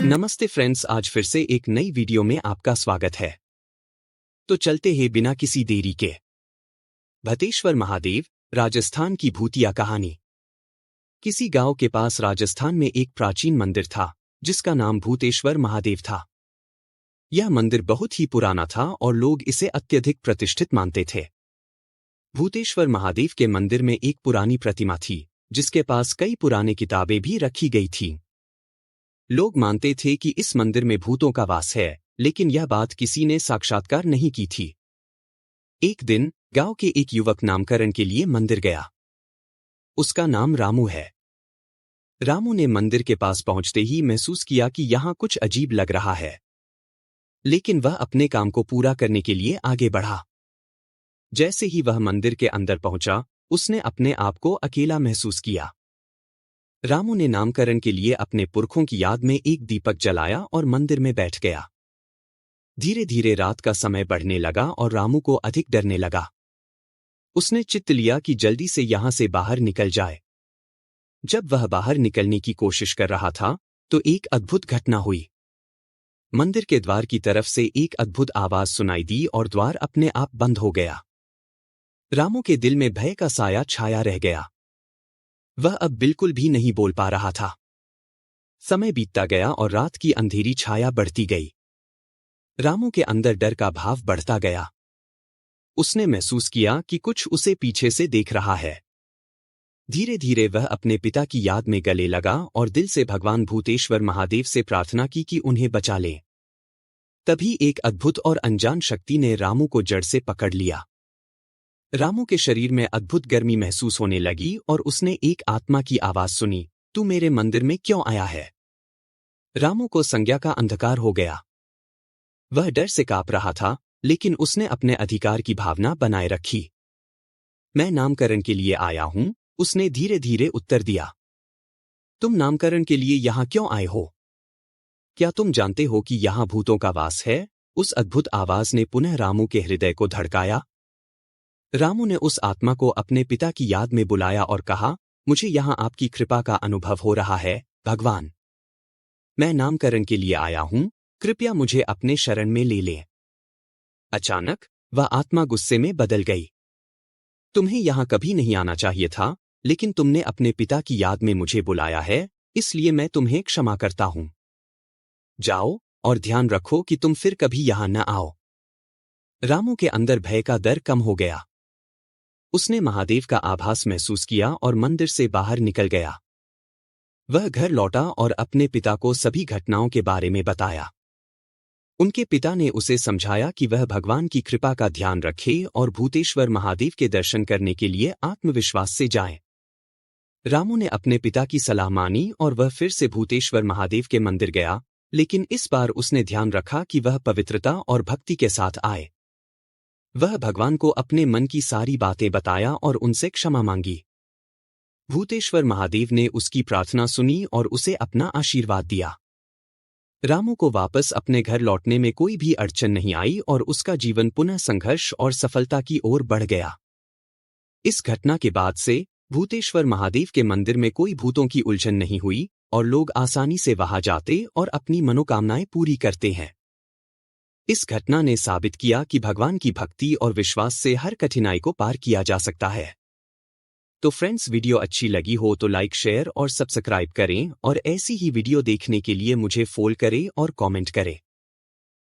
नमस्ते फ्रेंड्स, आज फिर से एक नई वीडियो में आपका स्वागत है। तो चलते हैं बिना किसी देरी के। भतेश्वर महादेव, राजस्थान की भूतिया कहानी। किसी गांव के पास राजस्थान में एक प्राचीन मंदिर था जिसका नाम भूतेश्वर महादेव था। यह मंदिर बहुत ही पुराना था और लोग इसे अत्यधिक प्रतिष्ठित मानते थे। भूतेश्वर महादेव के मंदिर में एक पुरानी प्रतिमा थी जिसके पास कई पुराने किताबें भी रखी गई थीं। लोग मानते थे कि इस मंदिर में भूतों का वास है, लेकिन यह बात किसी ने साक्षात्कार नहीं की थी। एक दिन गांव के एक युवक नामकरण के लिए मंदिर गया। उसका नाम रामू है। रामू ने मंदिर के पास पहुंचते ही महसूस किया कि यहां कुछ अजीब लग रहा है, लेकिन वह अपने काम को पूरा करने के लिए आगे बढ़ा। जैसे ही वह मंदिर के अंदर पहुंचा, उसने अपने आप को अकेला महसूस किया। रामू ने नामकरण के लिए अपने पुरखों की याद में एक दीपक जलाया और मंदिर में बैठ गया। धीरे धीरे रात का समय बढ़ने लगा और रामू को अधिक डरने लगा। उसने चित्त लिया कि जल्दी से यहां से बाहर निकल जाए। जब वह बाहर निकलने की कोशिश कर रहा था तो एक अद्भुत घटना हुई। मंदिर के द्वार की तरफ से एक अद्भुत आवाज सुनाई दी और द्वार अपने आप बंद हो गया। रामू के दिल में भय का साया छाया रह गया। वह अब बिल्कुल भी नहीं बोल पा रहा था। समय बीतता गया और रात की अंधेरी छाया बढ़ती गई। रामू के अंदर डर का भाव बढ़ता गया। उसने महसूस किया कि कुछ उसे पीछे से देख रहा है। धीरे धीरे वह अपने पिता की याद में गले लगा और दिल से भगवान भूतेश्वर महादेव से प्रार्थना की कि उन्हें बचा ले। तभी एक अद्भुत और अनजान शक्ति ने रामू को जड़ से पकड़ लिया। रामू के शरीर में अद्भुत गर्मी महसूस होने लगी और उसने एक आत्मा की आवाज सुनी, तू मेरे मंदिर में क्यों आया है? रामू को संज्ञा का अंधकार हो गया। वह डर से कांप रहा था, लेकिन उसने अपने अधिकार की भावना बनाए रखी। मैं नामकरण के लिए आया हूं, उसने धीरे धीरे उत्तर दिया। तुम नामकरण के लिए यहां क्यों आए हो? क्या तुम जानते हो कि यहां भूतों का वास है? उस अद्भुत आवाज ने पुनः रामू के हृदय को धड़काया। रामू ने उस आत्मा को अपने पिता की याद में बुलाया और कहा, मुझे यहां आपकी कृपा का अनुभव हो रहा है, भगवान। मैं नामकरण के लिए आया हूं, कृपया मुझे अपने शरण में ले लें। अचानक वह आत्मा गुस्से में बदल गई। तुम्हें यहां कभी नहीं आना चाहिए था, लेकिन तुमने अपने पिता की याद में मुझे बुलाया है, इसलिए मैं तुम्हें क्षमा करता हूं। जाओ और ध्यान रखो कि तुम फिर कभी यहां न आओ। रामू के अंदर भय का डर कम हो गया। उसने महादेव का आभास महसूस किया और मंदिर से बाहर निकल गया। वह घर लौटा और अपने पिता को सभी घटनाओं के बारे में बताया। उनके पिता ने उसे समझाया कि वह भगवान की कृपा का ध्यान रखे और भूतेश्वर महादेव के दर्शन करने के लिए आत्मविश्वास से जाए। रामू ने अपने पिता की सलाह मानी और वह फिर से भूतेश्वर महादेव के मंदिर गया, लेकिन इस बार उसने ध्यान रखा कि वह पवित्रता और भक्ति के साथ आए। वह भगवान को अपने मन की सारी बातें बताया और उनसे क्षमा मांगी। भूतेश्वर महादेव ने उसकी प्रार्थना सुनी और उसे अपना आशीर्वाद दिया। रामू को वापस अपने घर लौटने में कोई भी अड़चन नहीं आई और उसका जीवन पुनः संघर्ष और सफलता की ओर बढ़ गया। इस घटना के बाद से भूतेश्वर महादेव के मंदिर में कोई भूतों की उलझन नहीं हुई और लोग आसानी से वहां जाते और अपनी मनोकामनाएं पूरी करते हैं। इस घटना ने साबित किया कि भगवान की भक्ति और विश्वास से हर कठिनाई को पार किया जा सकता है। तो फ्रेंड्स, वीडियो अच्छी लगी हो तो लाइक, शेयर और सब्सक्राइब करें और ऐसी ही वीडियो देखने के लिए मुझे फॉलो करें और कमेंट करें।